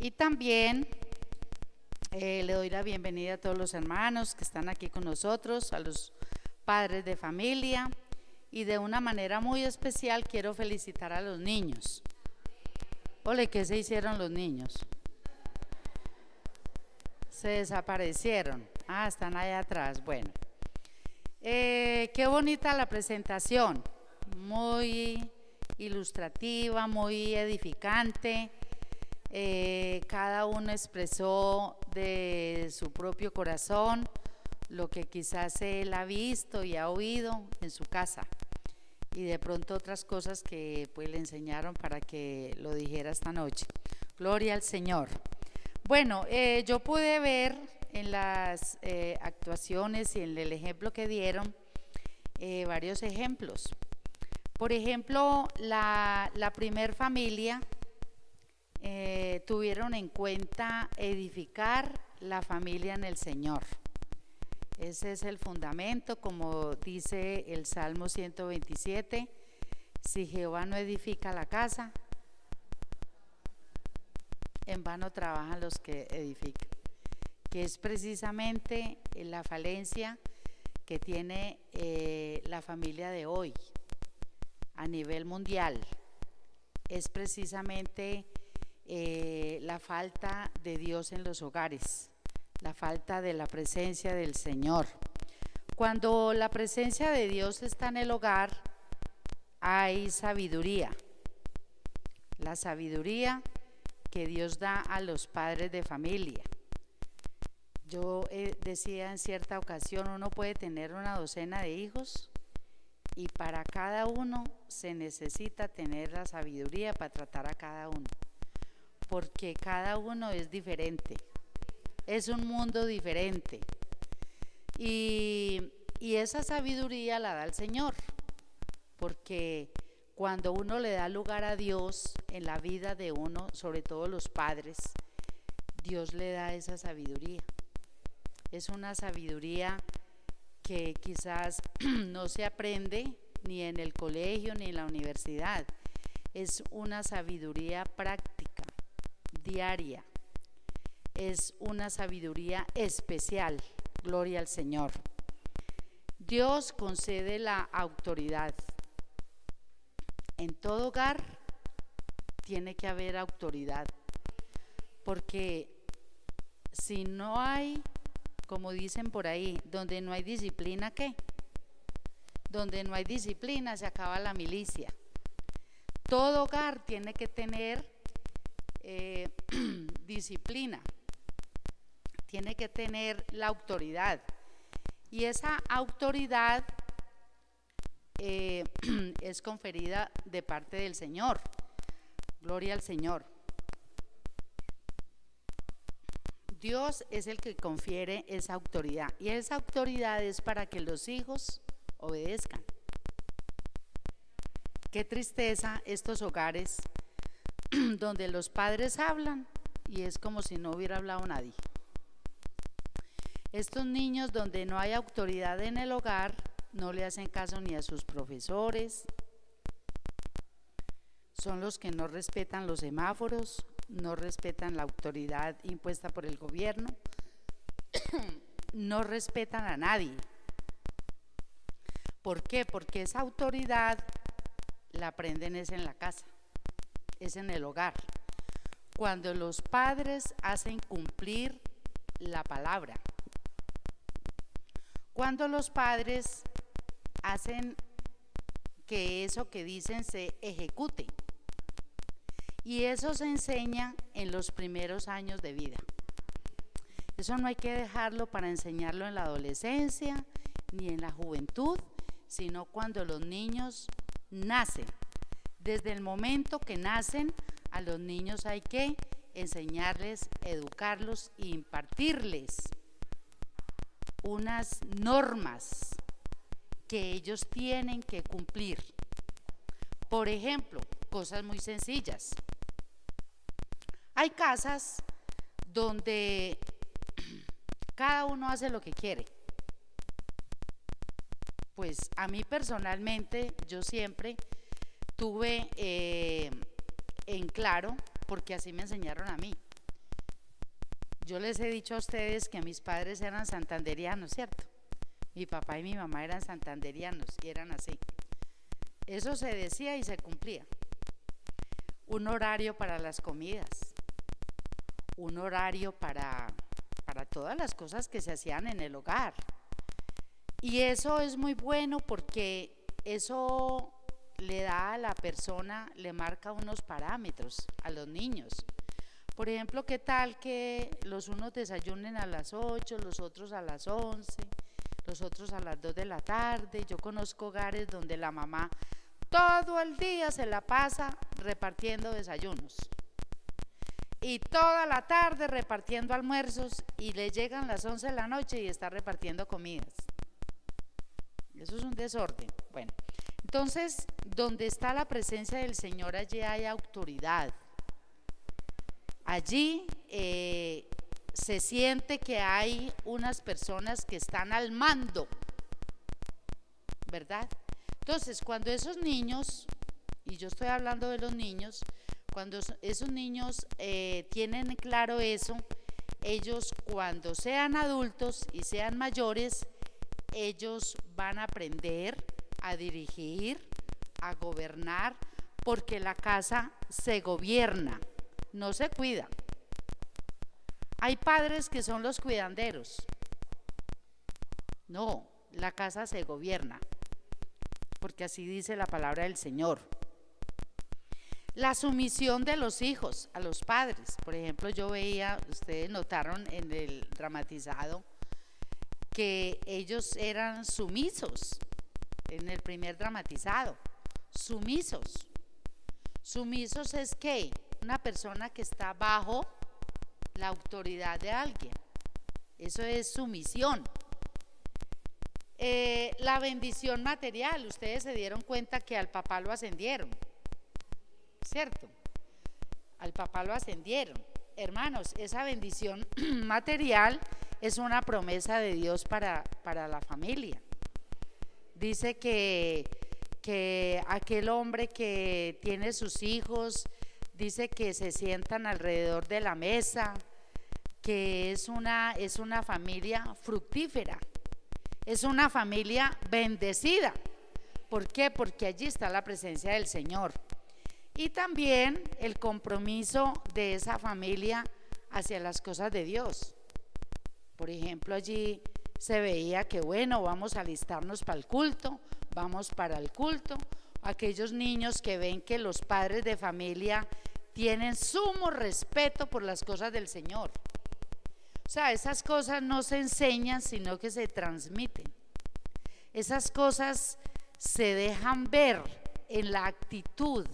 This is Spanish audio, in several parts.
Y también le doy la bienvenida a todos los hermanos que están aquí con nosotros, a los padres de familia, y de una manera muy especial quiero felicitar a los niños. Ole, ¿qué se hicieron los niños? Se desaparecieron. Ah, están allá atrás. Bueno, qué bonita la presentación, muy ilustrativa, muy edificante. Cada uno expresó de su propio corazón lo que quizás él ha visto y ha oído en su casa, y de pronto otras cosas que pues le enseñaron para que lo dijera esta noche. Gloria al Señor. Bueno, yo pude ver en las actuaciones y en el ejemplo que dieron varios ejemplos. Por ejemplo, la primer familia tuvieron en cuenta edificar la familia en el Señor. Ese es el fundamento, como dice el Salmo 127, si Jehová no edifica la casa, en vano trabajan los que edifican, que es precisamente la falencia que tiene la familia de hoy a nivel mundial. Es precisamente la falta de Dios en los hogares, la falta de la presencia del Señor. Cuando la presencia de Dios está en el hogar, hay sabiduría. La sabiduría que Dios da a los padres de familia. Yo decía en cierta ocasión, uno puede tener una docena de hijos y para cada uno se necesita tener la sabiduría para tratar a cada uno, porque cada uno es diferente, es un mundo diferente, y esa sabiduría la da el Señor, porque cuando uno le da lugar a Dios en la vida de uno, sobre todo los padres, Dios le da esa sabiduría. Es una sabiduría que quizás no se aprende ni en el colegio ni en la universidad. Es una sabiduría práctica, diaria. Es una sabiduría especial. Gloria al Señor. Dios concede la autoridad. En todo hogar tiene que haber autoridad, porque si no hay, como dicen por ahí, donde no hay disciplina, ¿qué? Donde no hay disciplina se acaba la milicia. Todo hogar tiene que tener disciplina, tiene que tener la autoridad, y esa autoridad es conferida de parte del Señor. Gloria al Señor. Dios es el que confiere esa autoridad, y esa autoridad es para que los hijos obedezcan. Qué tristeza estos hogares donde los padres hablan y es como si no hubiera hablado nadie. Estos niños donde no hay autoridad en el hogar no le hacen caso ni a sus profesores, son los que no respetan los semáforos, no respetan la autoridad impuesta por el gobierno, no respetan a nadie. ¿Por qué? Porque esa autoridad la aprenden es en la casa, es en el hogar. Cuando los padres hacen cumplir la palabra, cuando los padres hacen que eso que dicen se ejecute, y eso se enseña en los primeros años de vida. Eso no hay que dejarlo para enseñarlo en la adolescencia ni en la juventud, sino cuando los niños nacen. Desde el momento que nacen, a los niños hay que enseñarles, educarlos e impartirles unas normas que ellos tienen que cumplir. Por ejemplo, cosas muy sencillas. Hay casas donde cada uno hace lo que quiere. Pues a mí personalmente, yo siempre tuve en claro, porque así me enseñaron a mí, Yo les he dicho a ustedes que mis padres eran santanderianos, ¿cierto? Mi papá y mi mamá eran santanderianos y eran así. Eso se decía y se cumplía. Un horario para las comidas, un horario para todas las cosas que se hacían en el hogar. Y eso es muy bueno porque eso le da a la persona, le marca unos parámetros a los niños. Por ejemplo, ¿qué tal que los unos desayunen a las 8, los otros a las 11, los otros a las 2 de la tarde? Yo conozco hogares donde la mamá todo el día se la pasa repartiendo desayunos y toda la tarde repartiendo almuerzos y le llegan las 11 de la noche y está repartiendo comidas. Eso es un desorden. Bueno, entonces, donde está la presencia del Señor, allí hay autoridad. Allí se siente que hay unas personas que están al mando, ¿verdad? Entonces, cuando esos niños, y yo estoy hablando de los niños, cuando esos niños tienen claro eso, ellos cuando sean adultos y sean mayores, ellos van a aprender a dirigir, a gobernar, porque la casa se gobierna, no se cuida. Hay padres que son los cuidanderos. No, la casa se gobierna, porque así dice la palabra del Señor. La sumisión de los hijos a los padres. Por ejemplo, yo veía, ustedes notaron en el dramatizado, que ellos eran sumisos en el primer dramatizado. Sumisos. Sumisos es que una persona que está bajo la autoridad de alguien. Eso es sumisión. La bendición material, ustedes se dieron cuenta que al papá lo ascendieron, ¿cierto? Al papá lo ascendieron. Hermanos, esa bendición material es una promesa de Dios para la familia. Dice que aquel hombre que tiene sus hijos, dice que se sientan alrededor de la mesa, que es una familia fructífera, es una familia bendecida. ¿Por qué? Porque allí está la presencia del Señor. Y también el compromiso de esa familia hacia las cosas de Dios. Por ejemplo, allí se veía que bueno, vamos a alistarnos para el culto, vamos para el culto. Aquellos niños que ven que los padres de familia tienen sumo respeto por las cosas del Señor. O sea, esas cosas no se enseñan, sino que se transmiten. Esas cosas se dejan ver en la actitud,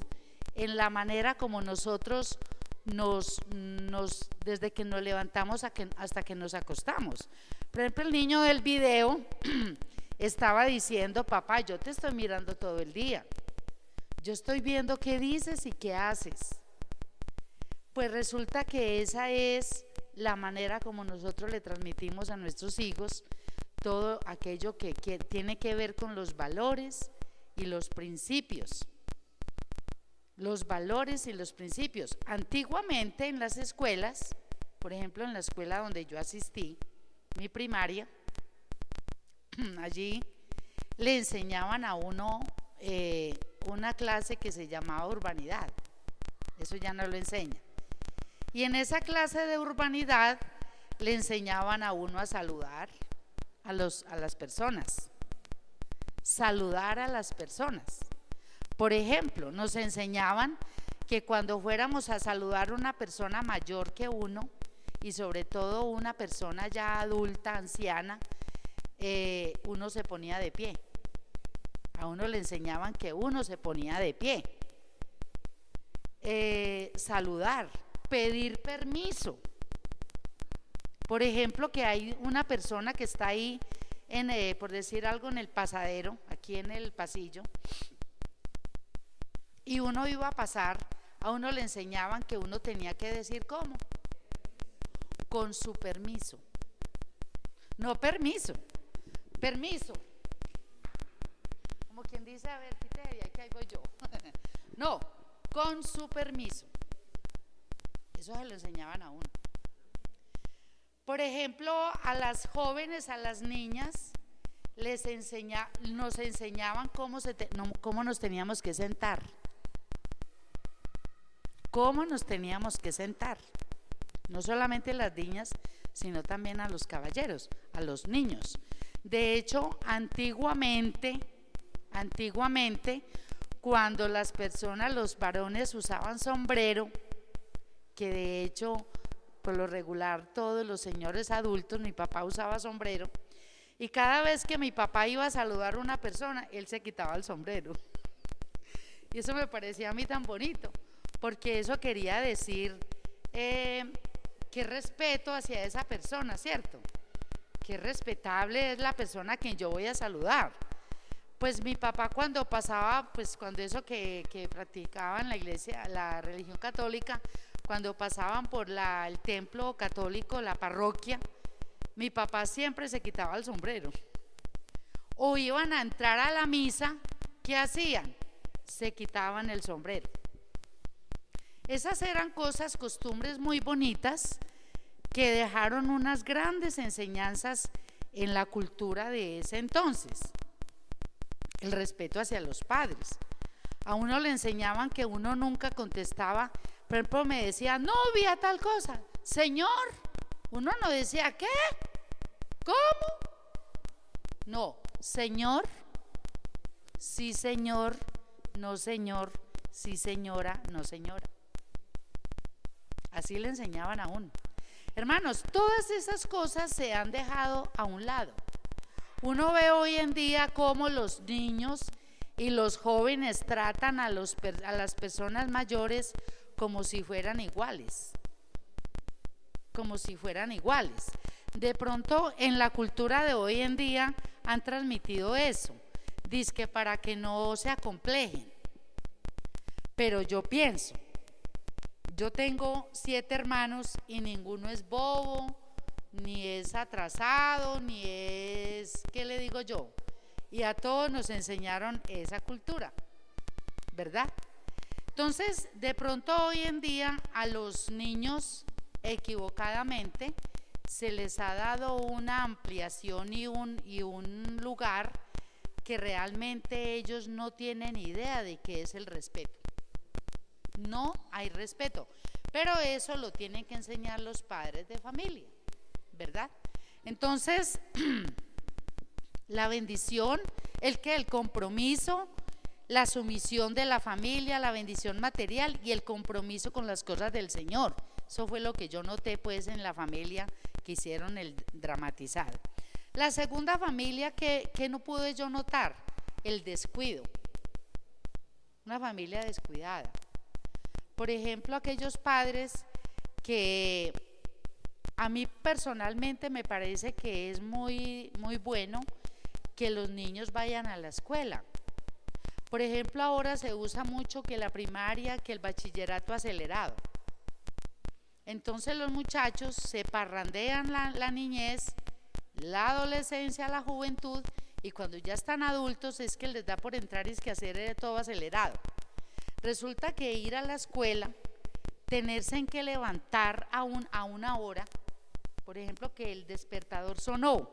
en la manera como nosotros desde que nos levantamos hasta que nos acostamos. Por ejemplo, el niño del video estaba diciendo: papá, yo te estoy mirando todo el día, yo estoy viendo qué dices y qué haces. Pues resulta que esa es la manera como nosotros le transmitimos a nuestros hijos todo aquello que tiene que ver con los valores y los principios. Los valores y los principios. Antiguamente en las escuelas, por ejemplo en la escuela donde yo asistí, mi primaria, allí le enseñaban a uno una clase que se llamaba urbanidad. Eso ya no lo enseña. Y en esa clase de urbanidad le enseñaban a uno a saludar a las personas. Saludar a las personas. Por ejemplo, nos enseñaban que cuando fuéramos a saludar a una persona mayor que uno, y sobre todo una persona ya adulta, anciana, uno se ponía de pie. A uno le enseñaban que uno se ponía de pie. Saludar, pedir permiso. Por ejemplo, que hay una persona que está ahí, por decir algo, en el pasadero, aquí en el pasillo, y uno iba a pasar, a uno le enseñaban que uno tenía que decir ¿cómo? Con su permiso. No permiso, permiso. Como quien dice, a ver, quítate de ahí que ahí voy yo. No, con su permiso. Eso se lo enseñaban a uno. Por ejemplo, a las jóvenes, a las niñas, nos enseñaban cómo nos teníamos que sentar. Cómo nos teníamos que sentar. No solamente las niñas, sino también a los caballeros, a los niños. De hecho, antiguamente, cuando las personas, los varones usaban sombrero, que de hecho, por lo regular, todos los señores adultos, mi papá usaba sombrero, y cada vez que mi papá iba a saludar a una persona, él se quitaba el sombrero. Y eso me parecía a mí tan bonito, porque eso quería decir qué respeto hacia esa persona, ¿cierto? Qué respetable es la persona a quien yo voy a saludar. Pues mi papá cuando pasaba, pues cuando eso que practicaban la iglesia, la religión católica, cuando pasaban por el templo católico, la parroquia, mi papá siempre se quitaba el sombrero. O iban a entrar a la misa, ¿qué hacían? Se quitaban el sombrero. Esas eran cosas, costumbres muy bonitas que dejaron unas grandes enseñanzas en la cultura de ese entonces. El respeto hacia los padres. A uno le enseñaban que uno nunca contestaba, por ejemplo, me decía, no vi a tal cosa, señor. Uno no decía, ¿qué? ¿Cómo? No, señor, sí señor, no señor, sí señora, no señora. Así le enseñaban a uno. Hermanos, todas esas cosas se han dejado a un lado. Uno ve hoy en día cómo los niños y los jóvenes tratan a las personas mayores como si fueran iguales. Como si fueran iguales. De pronto en la cultura de hoy en día han transmitido eso. Dizque para que no se acomplejen. Pero yo pienso, yo tengo 7 hermanos y ninguno es bobo, ni es atrasado, ni es, ¿qué le digo yo? Y a todos nos enseñaron esa cultura, ¿verdad? Entonces, de pronto hoy en día a los niños equivocadamente se les ha dado una ampliación y un lugar que realmente ellos no tienen idea de qué es el respeto. No hay respeto, pero eso lo tienen que enseñar los padres de familia, ¿verdad? Entonces, la bendición, el compromiso, la sumisión de la familia, la bendición material y el compromiso con las cosas del Señor. Eso fue lo que yo noté pues en la familia que hicieron el dramatizado. La segunda familia que no pude yo notar, el descuido. Una familia descuidada. Por ejemplo, aquellos padres que a mí personalmente me parece que es muy, muy bueno que los niños vayan a la escuela. Por ejemplo, ahora se usa mucho que la primaria, que el bachillerato acelerado. Entonces los muchachos se parrandean la niñez, la adolescencia, la juventud, y cuando ya están adultos es que les da por entrar y es que hacer todo acelerado. Resulta que ir a la escuela, tenerse en que levantar a una hora, por ejemplo, que el despertador sonó,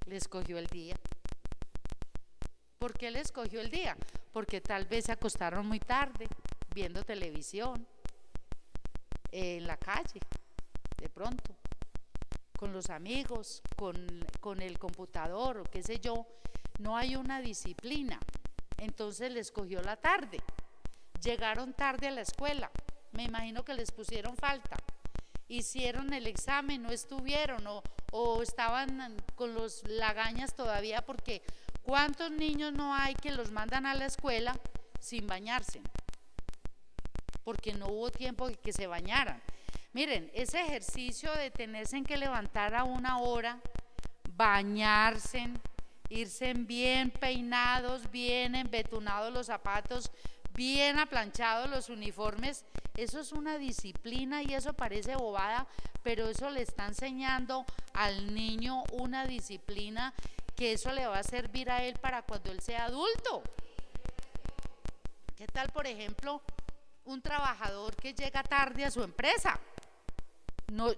le escogió el día. ¿Por qué le escogió el día? Porque tal vez se acostaron muy tarde, viendo televisión, en la calle, de pronto, con los amigos, con el computador o qué sé yo. No hay una disciplina. Entonces les cogió la tarde, llegaron tarde a la escuela, me imagino que les pusieron falta, hicieron el examen, no estuvieron o estaban con los lagañas todavía, porque ¿cuántos niños no hay que los mandan a la escuela sin bañarse? Porque no hubo tiempo de que se bañaran. Miren, ese ejercicio de tenerse en que levantar a una hora, bañarse, irse bien peinados, bien embetunados los zapatos, bien aplanchados los uniformes, eso es una disciplina y eso parece bobada, pero eso le está enseñando al niño una disciplina que eso le va a servir a él para cuando él sea adulto. ¿Qué tal, por ejemplo, un trabajador que llega tarde a su empresa? No,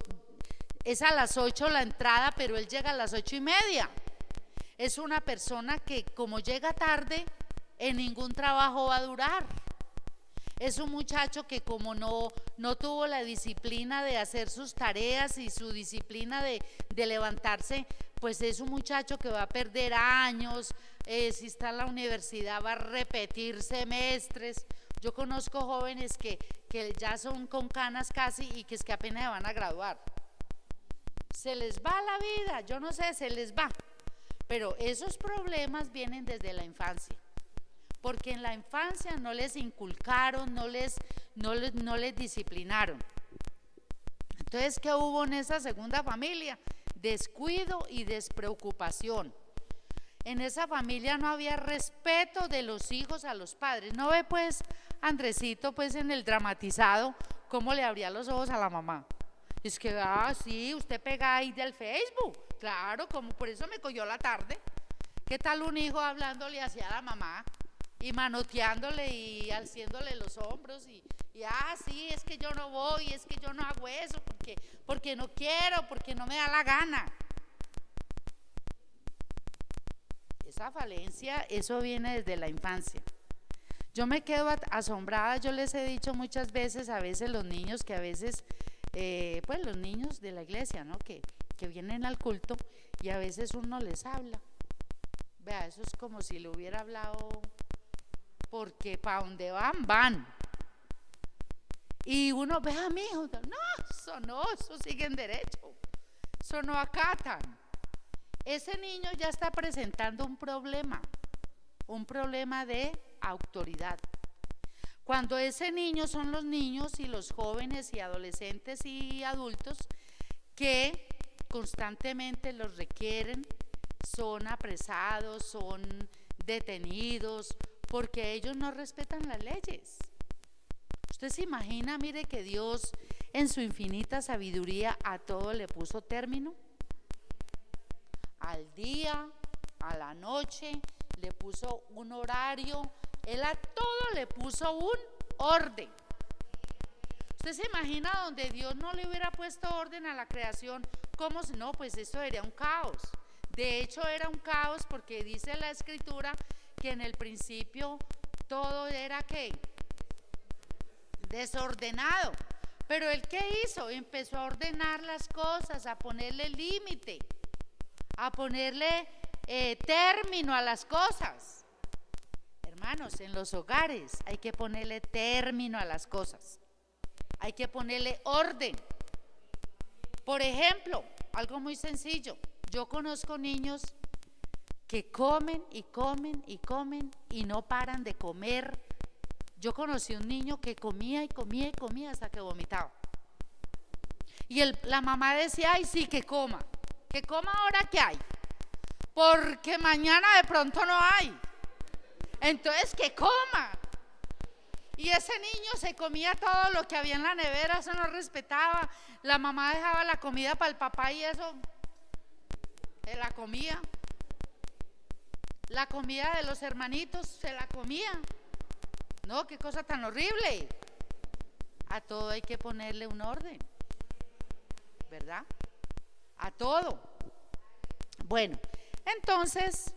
es a las 8 la entrada, pero él llega a las 8:30. Es una persona que como llega tarde, en ningún trabajo va a durar. Es un muchacho que como no tuvo la disciplina de hacer sus tareas y su disciplina de levantarse, pues es un muchacho que va a perder años. Si está en la universidad va a repetir semestres. Yo conozco jóvenes que ya son con canas casi y que es que apenas se van a graduar. Se les va la vida, yo no sé, se les va. Pero esos problemas vienen desde la infancia, porque en la infancia no les inculcaron, no les disciplinaron. Entonces, ¿qué hubo en esa segunda familia? Descuido y despreocupación. En esa familia no había respeto de los hijos a los padres. ¿No ve pues Andresito pues en el dramatizado cómo le abría los ojos a la mamá? Es que, sí, usted pega ahí del Facebook. Claro, como por eso me cogió la tarde. ¿Qué tal un hijo hablándole hacia la mamá y manoteándole y alciéndole los hombros y sí, es que yo no voy, es que yo no hago eso porque no quiero, porque no me da la gana? Esa falencia, eso viene desde la infancia. Yo me quedo asombrada, yo les he dicho muchas veces, a veces los niños que a veces, pues los niños de la iglesia, ¿no? Que vienen al culto y a veces uno les habla. Vea, eso es como si le hubiera hablado, porque para donde van. Y uno, vea, mi hijo, no, eso siguen derecho, eso no acatan. Ese niño ya está presentando un problema de autoridad. Cuando ese niño son los niños y los jóvenes y adolescentes y adultos que constantemente los requieren, son apresados, son detenidos, porque ellos no respetan las leyes. Usted se imagina, mire, que Dios en su infinita sabiduría a todo le puso término. Al día, a la noche, le puso un horario, Él a todo le puso un orden. ¿Usted se imagina donde Dios no le hubiera puesto orden a la creación? ¿Cómo? No, pues esto sería un caos. De hecho era un caos porque dice la Escritura que en el principio todo era ¿qué? Desordenado. Pero ¿Él qué hizo? Empezó a ordenar las cosas, a ponerle límite, a ponerle término a las cosas. Hermanos, en los hogares hay que ponerle término a las cosas. Hay que ponerle orden. Por ejemplo, algo muy sencillo. Yo conozco niños que comen y comen y comen y no paran de comer. Yo conocí un niño que comía y comía y comía hasta que vomitaba. Y la mamá decía, ay, sí, que coma ahora que hay, porque mañana de pronto no hay. Entonces que coma. Y ese niño se comía todo lo que había en la nevera, eso no respetaba. La mamá dejaba la comida para el papá y eso se la comía. La comida de los hermanitos se la comía. No, qué cosa tan horrible. A todo hay que ponerle un orden, ¿verdad? A todo. Bueno, entonces,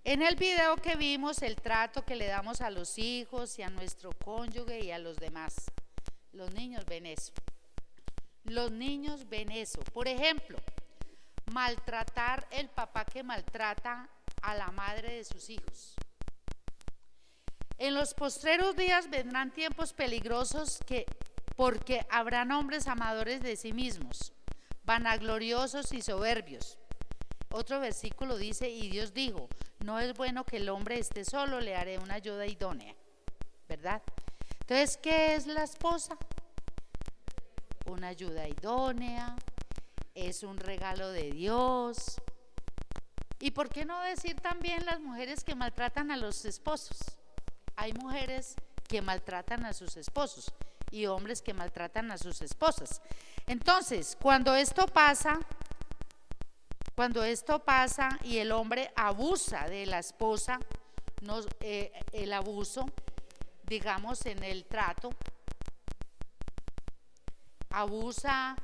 en el video que vimos, el trato que le damos a los hijos y a nuestro cónyuge y a los demás. Los niños ven eso. Los niños ven eso. Por ejemplo, maltratar, el papá que maltrata a la madre de sus hijos. En los postreros días vendrán tiempos peligrosos porque habrán hombres amadores de sí mismos, vanagloriosos y soberbios. Otro versículo dice, y Dios dijo, no es bueno que el hombre esté solo, le haré una ayuda idónea, ¿verdad? Entonces, ¿qué es la esposa? Una ayuda idónea, es un regalo de Dios. ¿Y por qué no decir también las mujeres que maltratan a los esposos? Hay mujeres que maltratan a sus esposos y hombres que maltratan a sus esposas. Entonces, cuando esto pasa y el hombre abusa de la esposa, el abuso, digamos, en el trato, abusa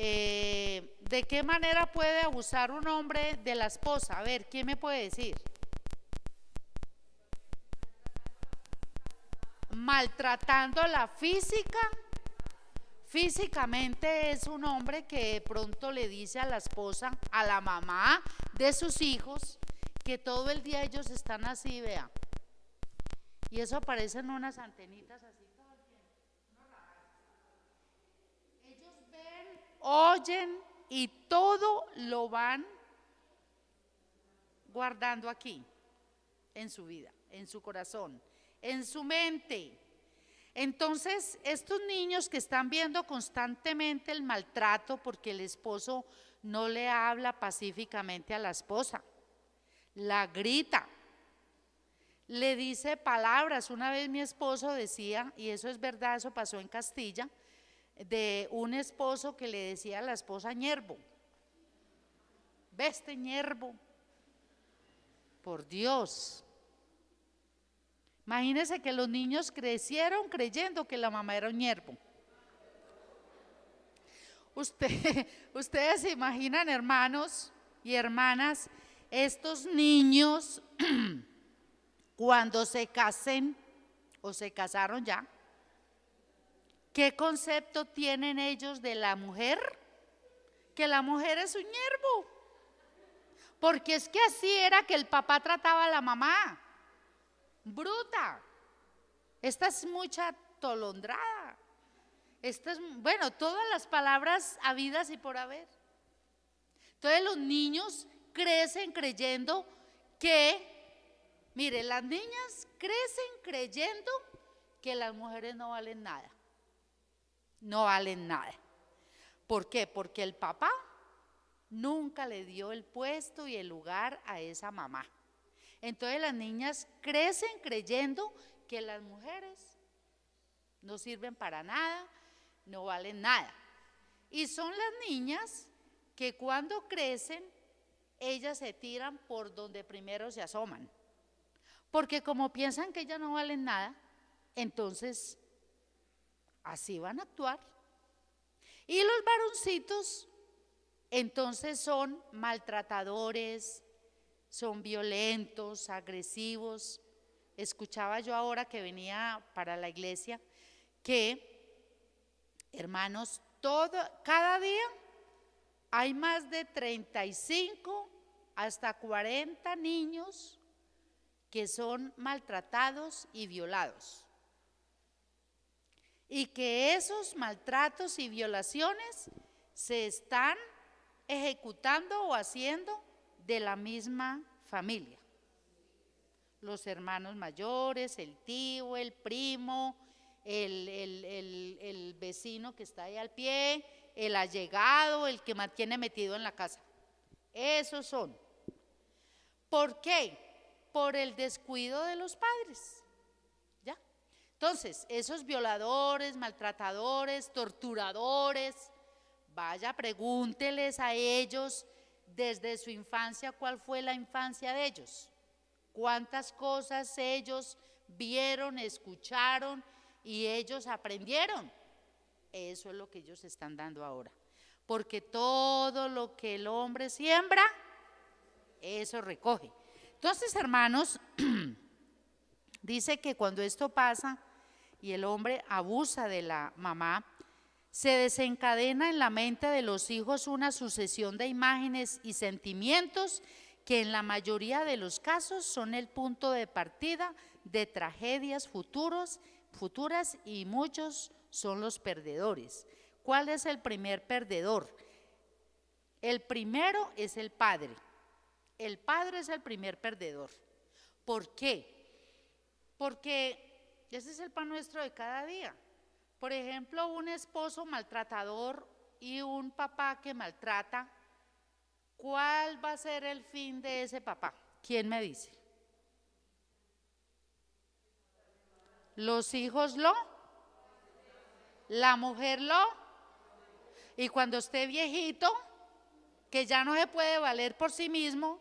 ¿De qué manera puede abusar un hombre de la esposa? A ver, ¿quién me puede decir? Maltratándola físicamente es un hombre que de pronto le dice a la esposa, a la mamá de sus hijos, que todo el día ellos están así, vea. Y eso aparecen unas antenitas así todo el tiempo. Ellos ven, oyen y todo lo van guardando aquí, en su vida, en su corazón, en su mente. Entonces, estos niños que están viendo constantemente el maltrato porque el esposo no le habla pacíficamente a la esposa, la grita, le dice palabras. Una vez mi esposo decía, y eso es verdad, eso pasó en Castilla, de un esposo que le decía a la esposa ñerbo. ¿Ve este ñerbo? Por Dios. Imagínense que los niños crecieron creyendo que la mamá era un ñerbo. Ustedes se imaginan, hermanos y hermanas, estos niños cuando se casen o se casaron ya, ¿qué concepto tienen ellos de la mujer? Que la mujer es un ñerbo. Porque es que así era que el papá trataba a la mamá. Bruta. Esta es mucha tolondrada. Esta es, bueno, todas las palabras habidas y por haber. Entonces los niños crecen creyendo que, mire, las niñas crecen creyendo que las mujeres no valen nada. No valen nada. ¿Por qué? Porque el papá nunca le dio el puesto y el lugar a esa mamá. Entonces las niñas crecen creyendo que las mujeres no sirven para nada, no valen nada. Y son las niñas que cuando crecen, ellas se tiran por donde primero se asoman. Porque como piensan que ellas no valen nada, entonces así van a actuar. Y los varoncitos entonces son maltratadores, son violentos, agresivos. Escuchaba yo ahora que venía para la iglesia que, hermanos, cada día hay más de 35 hasta 40 niños que son maltratados y violados. Y que esos maltratos y violaciones se están ejecutando o haciendo de la misma familia. Los hermanos mayores, el tío, el primo, el vecino que está ahí al pie, el allegado, el que mantiene metido en la casa. Esos son. ¿Por qué? Por el descuido de los padres. ¿Ya? Entonces, esos violadores, maltratadores, torturadores, vaya, pregúnteles a ellos desde su infancia cuál fue la infancia de ellos, cuántas cosas ellos vieron, escucharon y ellos aprendieron. Eso es lo que ellos están dando ahora, porque todo lo que el hombre siembra, eso recoge. Entonces, hermanos, dice que cuando esto pasa y el hombre abusa de la mamá, se desencadena en la mente de los hijos una sucesión de imágenes y sentimientos que en la mayoría de los casos son el punto de partida de tragedias futuras y muchos son los perdedores. ¿Cuál es el primer perdedor? El primero es el padre. El padre es el primer perdedor. ¿Por qué? Porque ese es el pan nuestro de cada día. Por ejemplo, un esposo maltratador y un papá que maltrata, ¿cuál va a ser el fin de ese papá? ¿Quién me dice? Los hijos la mujer y cuando esté viejito, que ya no se puede valer por sí mismo,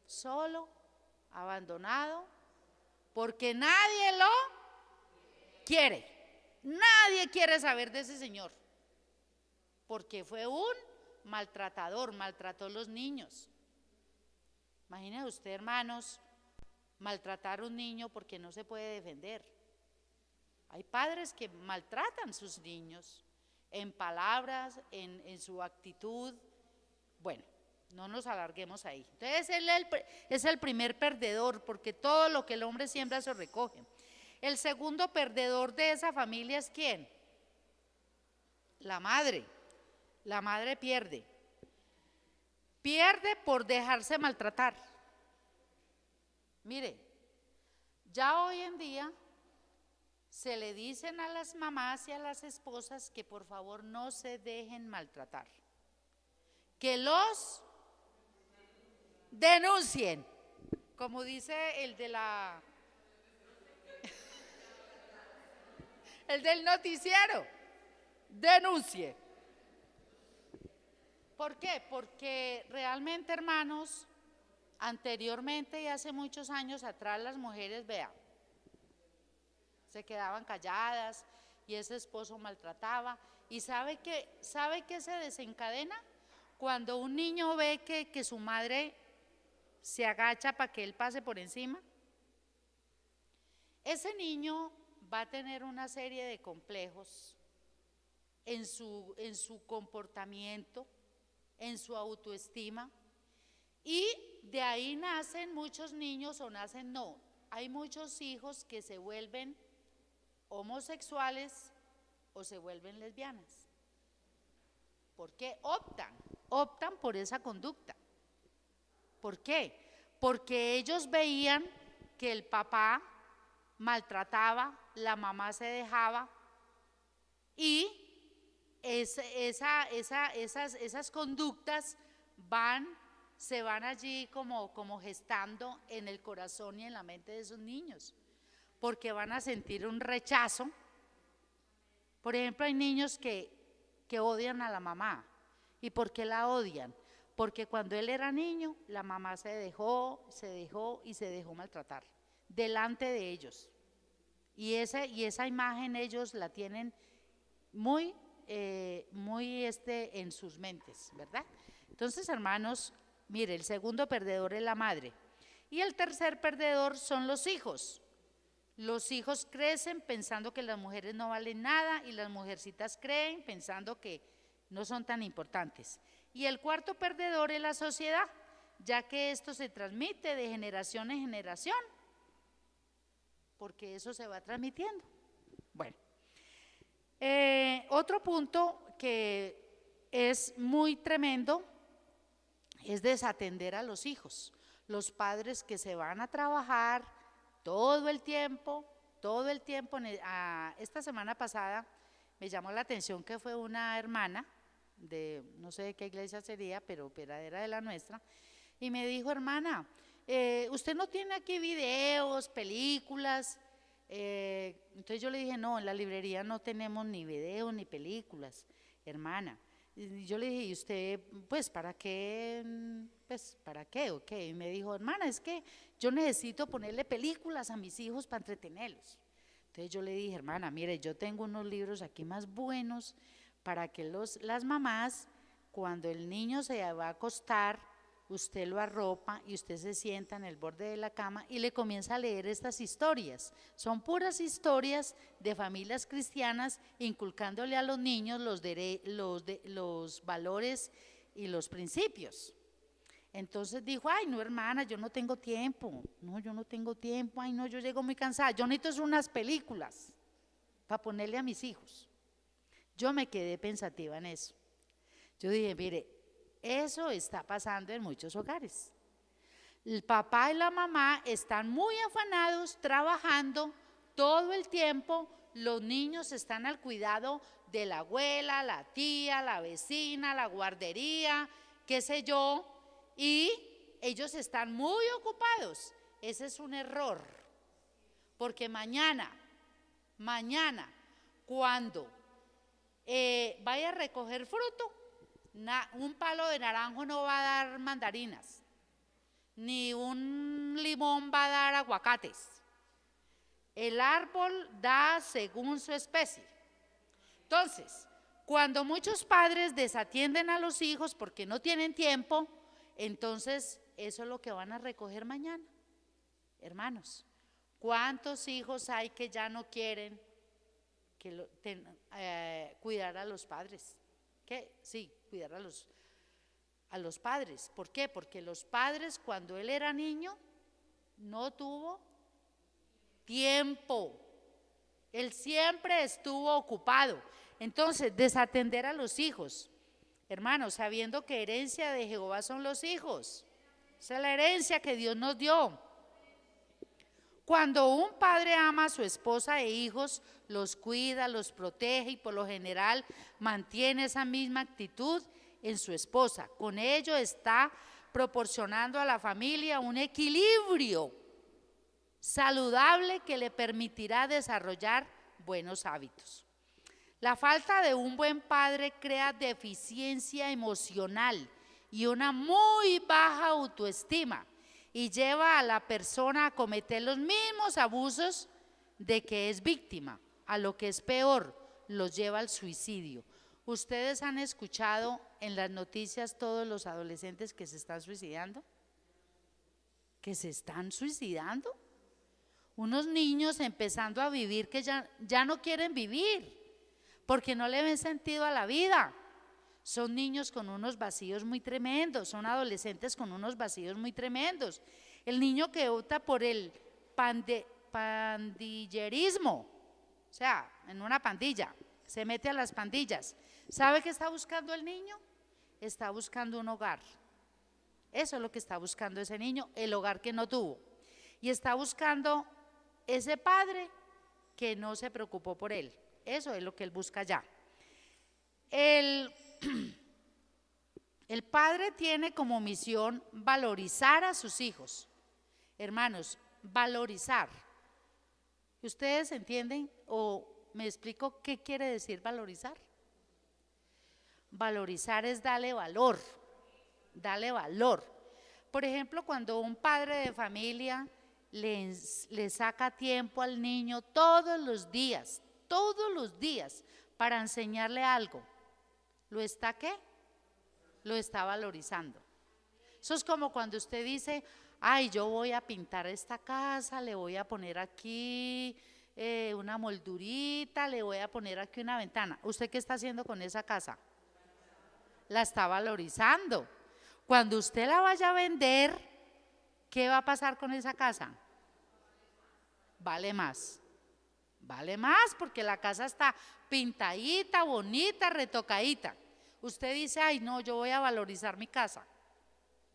solo, abandonado, porque nadie lo quiere. Nadie quiere saber de ese señor, porque fue un maltratador, maltrató a los niños. Imagínese usted, hermanos, maltratar a un niño porque no se puede defender. Hay padres que maltratan a sus niños en palabras, en su actitud. Bueno, no nos alarguemos ahí. Entonces él es el primer perdedor, porque todo lo que el hombre siembra se recoge. El segundo perdedor de esa familia es ¿quién? La madre. La madre pierde. Pierde por dejarse maltratar. Mire, ya hoy en día se le dicen a las mamás y a las esposas que por favor no se dejen maltratar, que los denuncien, como dice el del noticiero, denuncie. ¿Por qué? Porque realmente, hermanos, anteriormente y hace muchos años atrás las mujeres, vea, se quedaban calladas y ese esposo maltrataba. ¿Y sabe qué se desencadena? Cuando un niño ve que su madre se agacha para que él pase por encima, ese niño va a tener una serie de complejos en su comportamiento, en su autoestima, y de ahí nacen muchos niños, o nacen no, hay muchos hijos que se vuelven homosexuales o se vuelven lesbianas. ¿Por qué? Optan por esa conducta. ¿Por qué? Porque ellos veían que el papá maltrataba, la mamá se dejaba, y esas conductas se van allí como gestando en el corazón y en la mente de esos niños, porque van a sentir un rechazo. Por ejemplo, hay niños que odian a la mamá. ¿Y por qué la odian? Porque cuando él era niño, la mamá se dejó maltratar delante de ellos. Y esa imagen ellos la tienen muy en sus mentes, ¿verdad? Entonces, hermanos, mire, el segundo perdedor es la madre. Y el tercer perdedor son los hijos. Los hijos crecen pensando que las mujeres no valen nada, y las mujercitas creen pensando que no son tan importantes. Y el cuarto perdedor es la sociedad, ya que esto se transmite de generación en generación, porque eso se va transmitiendo. Bueno, otro punto que es muy tremendo es desatender a los hijos. Los padres que se van a trabajar todo el tiempo. Esta semana pasada me llamó la atención que fue una hermana de no sé de qué iglesia sería, pero era de la nuestra, y me dijo: hermana, usted no tiene aquí videos, películas. Entonces yo le dije: no, en la librería no tenemos ni videos ni películas, hermana. Y yo le dije: ¿y usted, pues, para qué? Pues, ¿para qué? Ok. Y me dijo: hermana, es que yo necesito ponerle películas a mis hijos para entretenerlos. Entonces yo le dije: hermana, mire, yo tengo unos libros aquí más buenos para que las mamás, cuando el niño se va a acostar, usted lo arropa y usted se sienta en el borde de la cama y le comienza a leer estas historias. Son puras historias de familias cristianas, inculcándole a los niños los valores y los principios. Entonces dijo: ay, no, hermana, yo no tengo tiempo. No, yo no tengo tiempo. Ay, no, yo llego muy cansada. Yo necesito unas películas para ponerle a mis hijos. Yo me quedé pensativa en eso. Yo dije: mire, eso está pasando en muchos hogares. El papá y la mamá están muy afanados, trabajando todo el tiempo. Los niños están al cuidado de la abuela, la tía, la vecina, la guardería, qué sé yo, y ellos están muy ocupados. Ese es un error, porque mañana, cuando vaya a recoger fruto, un palo de naranjo no va a dar mandarinas, ni un limón va a dar aguacates. El árbol da según su especie. Entonces, cuando muchos padres desatienden a los hijos porque no tienen tiempo, entonces eso es lo que van a recoger mañana. Hermanos, ¿cuántos hijos hay que ya no quieren cuidar a los padres? ¿Qué? Sí, cuidar a los padres. ¿Por qué? Porque los padres, cuando él era niño, no tuvo tiempo. Él siempre estuvo ocupado. Entonces, desatender a los hijos, hermanos, sabiendo que herencia de Jehová son los hijos. Esa es la herencia que Dios nos dio. Cuando un padre ama a su esposa e hijos, los cuida, los protege y por lo general mantiene esa misma actitud en su esposa. Con ello está proporcionando a la familia un equilibrio saludable que le permitirá desarrollar buenos hábitos. La falta de un buen padre crea deficiencia emocional y una muy baja autoestima y lleva a la persona a cometer los mismos abusos de que es víctima, a lo que es peor, los lleva al suicidio. ¿Ustedes han escuchado en las noticias todos los adolescentes que se están suicidando? ¿Que se están suicidando? Unos niños empezando a vivir que ya no quieren vivir porque no le ven sentido a la vida. Son niños con unos vacíos muy tremendos, son adolescentes con unos vacíos muy tremendos. El niño que opta por el pandillerismo, o sea, en una pandilla, se mete a las pandillas. ¿Sabe qué está buscando el niño? Está buscando un hogar. Eso es lo que está buscando ese niño, el hogar que no tuvo. Y está buscando ese padre que no se preocupó por él. Eso es lo que él busca ya. El padre tiene como misión valorizar a sus hijos. Hermanos, valorizar. ¿Ustedes entienden o me explico qué quiere decir valorizar? Valorizar es darle valor, darle valor. Por ejemplo, cuando un padre de familia le saca tiempo al niño todos los días, para enseñarle algo, ¿lo está qué? Lo está valorizando. Eso es como cuando usted dice, ay, yo voy a pintar esta casa, le voy a poner aquí una moldurita, le voy a poner aquí una ventana. ¿Usted qué está haciendo con esa casa? La está valorizando. Cuando usted la vaya a vender, ¿qué va a pasar con esa casa? Vale más. Vale más porque la casa está pintadita, bonita, retocadita. Usted dice, ay no, yo voy a valorizar mi casa.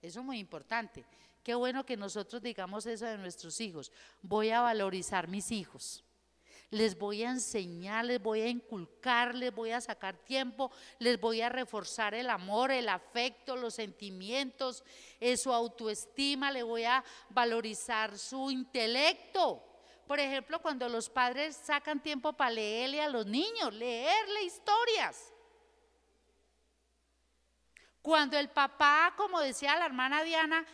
Eso es muy importante. Qué bueno que nosotros digamos eso de nuestros hijos. Voy a valorizar mis hijos. Les voy a enseñar, les voy a inculcar, les voy a sacar tiempo, les voy a reforzar el amor, el afecto, los sentimientos, su autoestima, le voy a valorizar su intelecto. Por ejemplo, cuando los padres sacan tiempo para leerle a los niños, leerle historias. Cuando el papá, como decía la hermana Diana,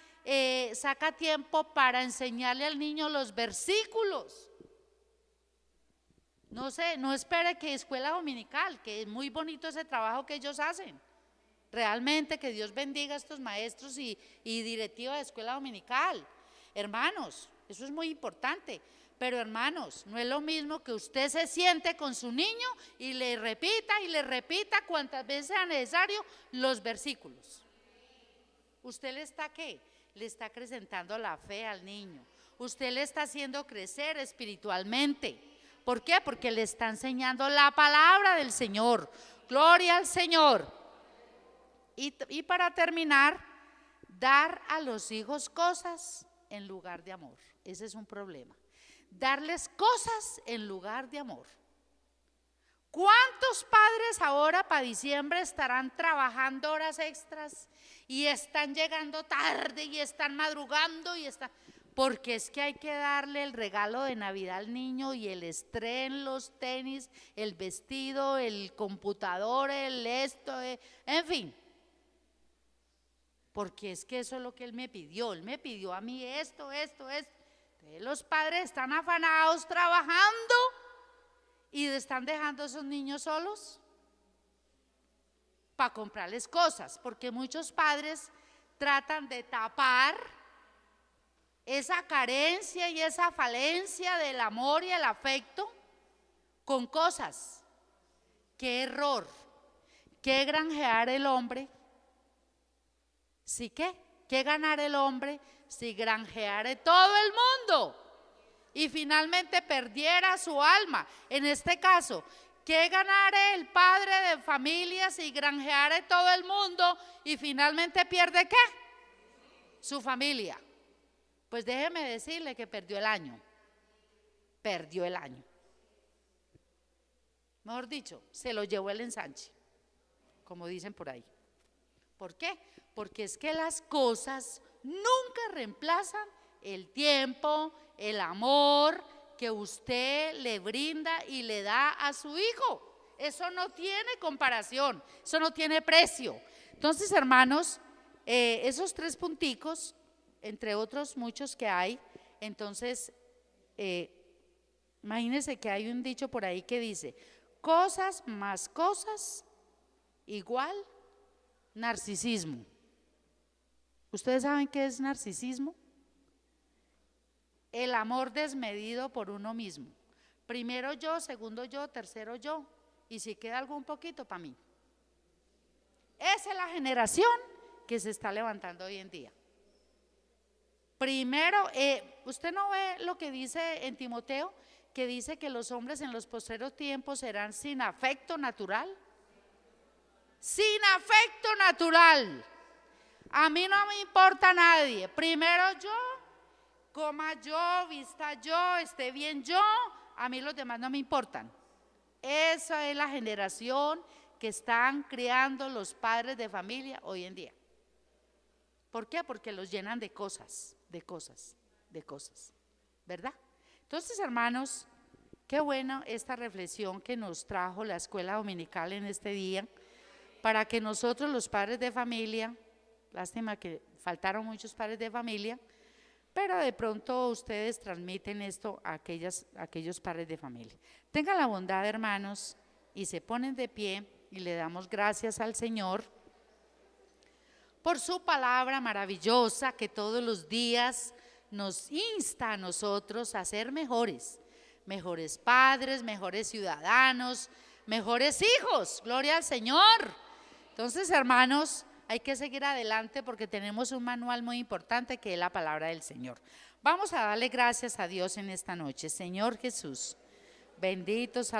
saca tiempo para enseñarle al niño los versículos. No sé, no espere que escuela dominical, que es muy bonito ese trabajo que ellos hacen. Realmente que Dios bendiga a estos maestros y directiva de escuela dominical. Hermanos, eso es muy importante. Pero hermanos, no es lo mismo que usted se siente con su niño y le repita cuantas veces sea necesario los versículos. ¿Usted le está qué? Le está acrecentando la fe al niño. Usted le está haciendo crecer espiritualmente. ¿Por qué? Porque le está enseñando la palabra del Señor. Gloria al Señor. Y para terminar, dar a los hijos cosas en lugar de amor. Ese es un problema. Darles cosas en lugar de amor. ¿Cuántos padres ahora para diciembre estarán trabajando horas extras y están llegando tarde y están madrugando porque es que hay que darle el regalo de Navidad al niño y el estreno, los tenis, el vestido, el computador, en fin. Porque es que eso es lo que él me pidió a mí esto. Los padres están afanados trabajando y están dejando a esos niños solos para comprarles cosas, porque muchos padres tratan de tapar esa carencia y esa falencia del amor y el afecto con cosas. Qué error, qué granjear el hombre, ¿sí qué? ¿Qué ganar el hombre si granjeare todo el mundo y finalmente perdiera su alma? En este caso, ¿qué ganare el padre de familia si granjeare todo el mundo y finalmente pierde qué? Su familia. Pues déjeme decirle que perdió el año. Perdió el año. Mejor dicho, se lo llevó el ensanche, como dicen por ahí. ¿Por qué? Porque es que las cosas nunca reemplazan el tiempo, el amor que usted le brinda y le da a su hijo. Eso no tiene comparación, eso no tiene precio. Entonces, hermanos, esos 3 punticos, entre otros muchos que hay, entonces, imagínense que hay un dicho por ahí que dice, cosas más cosas igual narcisismo. ¿Ustedes saben qué es narcisismo? El amor desmedido por uno mismo. Primero yo, segundo yo, tercero yo, y si queda algún poquito para mí. Esa es la generación que se está levantando hoy en día. Primero, usted no ve lo que dice en Timoteo, que dice que los hombres en los postreros tiempos serán sin afecto natural. Sin afecto natural. A mí no me importa nadie. Primero yo, coma yo, vista yo, esté bien yo. A mí los demás no me importan. Esa es la generación que están criando los padres de familia hoy en día. ¿Por qué? Porque los llenan de cosas, de cosas, de cosas, ¿verdad? Entonces, hermanos, qué bueno esta reflexión que nos trajo la escuela dominical en este día, para que nosotros los padres de familia, lástima que faltaron muchos padres de familia, pero de pronto ustedes transmiten esto a aquellos padres de familia. Tengan la bondad, hermanos, y se ponen de pie y le damos gracias al Señor por su palabra maravillosa que todos los días nos insta a nosotros a ser mejores, mejores padres, mejores ciudadanos, mejores hijos. Gloria al Señor. Entonces, hermanos, hay que seguir adelante porque tenemos un manual muy importante que es la palabra del Señor. Vamos a darle gracias a Dios en esta noche. Señor Jesús, bendito sea.